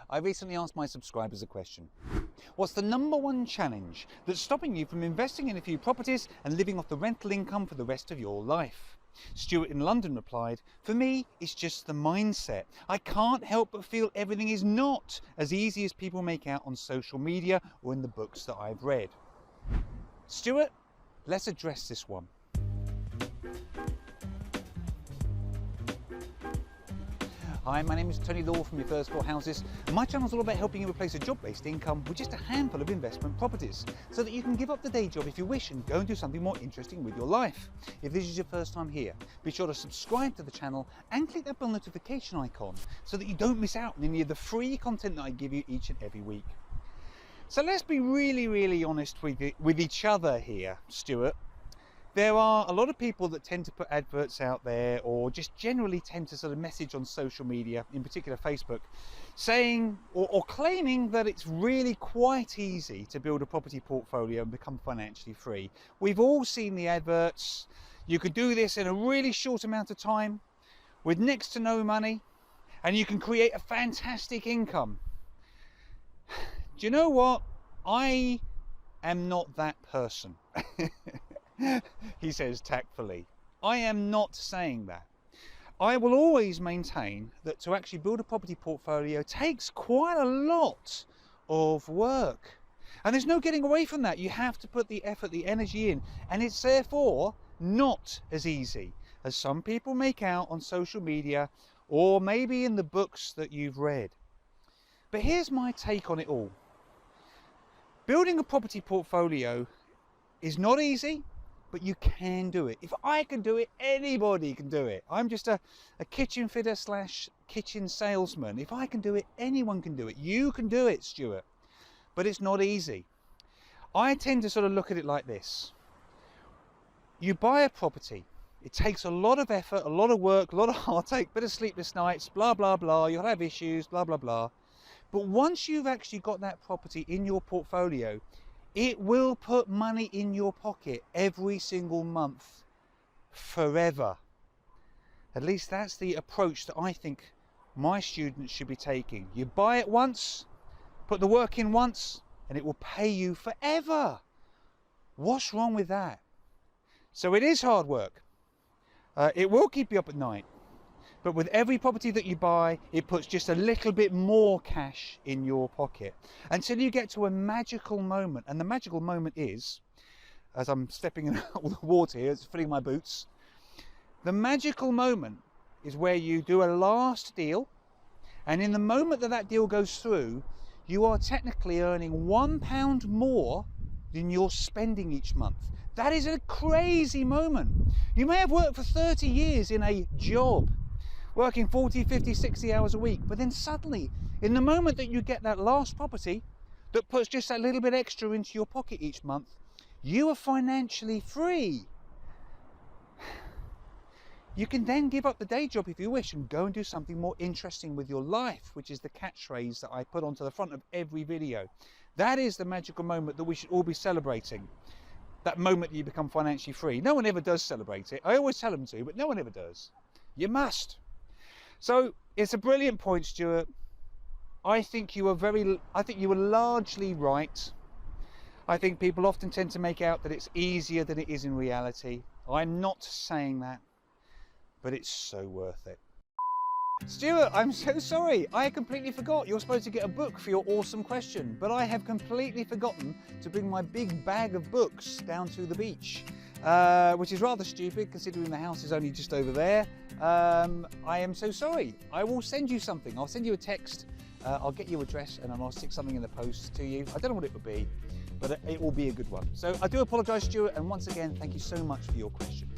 I recently asked my subscribers a question. What's the #1 challenge that's stopping you from investing in a few properties and living off the rental income for the rest of your life? Stuart in London replied, "For me, it's just the mindset. I can't help but feel everything is not as easy as people make out on social media or in the books that I've read." Stuart, let's address this one. Hi, my name is Tony Law from Your First Floor Houses, and my channel is all about helping you replace a job-based income with just a handful of investment properties so that you can give up the day job if you wish and go and do something more interesting with your life. If this is your first time here, be sure to subscribe to the channel and click that bell notification icon so that you don't miss out on any of the free content that I give you each and every week. So let's be really honest with each other here, Stuart. There are a lot of people that tend to put adverts out there or just generally tend to sort of message on social media, in particular Facebook, saying or claiming that it's really quite easy to build a property portfolio and become financially free. We've all seen the adverts. You could do this in a really short amount of time with next to no money and you can create a fantastic income. Do you know what? I am not that person. He says tactfully. I am not saying that. I will always maintain that to actually build a property portfolio takes quite a lot of work. And there's no getting away from that. You have to put the effort, the energy in. And it's therefore not as easy as some people make out on social media or maybe in the books that you've read. But here's my take on it all. Building a property portfolio is not easy, but you can do it. If I can do it, anybody can do it. I'm just a kitchen fitter / kitchen salesman. If I can do it, anyone can do it. You can do it, Stuart. But it's not easy. I tend to sort of look at it like this. You buy a property. It takes a lot of effort, a lot of work, a lot of heartache, bit of sleepless nights, blah, blah, blah. You'll have issues, blah, blah, blah. But once you've actually got that property in your portfolio, it will put money in your pocket every single month, forever. At least that's the approach that I think my students should be taking. You buy it once, put the work in once, and it will pay you forever. What's wrong with that? So it is hard work. It will keep you up at night. But with every property that you buy, it puts just a little bit more cash in your pocket until you get to a magical moment. And the magical moment is, as I'm stepping in all the water here, it's filling my boots. The magical moment is where you do a last deal. And in the moment that that deal goes through, you are technically earning £1 more than you're spending each month. That is a crazy moment. You may have worked for 30 years in a job, working 40, 50, 60 hours a week. But then suddenly, in the moment that you get that last property that puts just that little bit extra into your pocket each month, you are financially free. You can then give up the day job if you wish and go and do something more interesting with your life, which is the catchphrase that I put onto the front of every video. That is the magical moment that we should all be celebrating. That moment that you become financially free. No one ever does celebrate it. I always tell them to, but no one ever does. You must. So it's a brilliant point, Stuart. I think you were largely right. I think people often tend to make out that it's easier than it is in reality. I'm not saying that, but it's so worth it. Stuart, I'm so sorry. I completely forgot. You're supposed to get a book for your awesome question, but I have completely forgotten to bring my big bag of books down to the beach. Which is rather stupid considering the house is only just over there. I am so sorry. I will send you something. I'll send you a text. I'll get your address and I'll stick something in the post to you. I don't know what it would be, but it will be a good one. So I do apologise, Stuart, and once again, thank you so much for your question.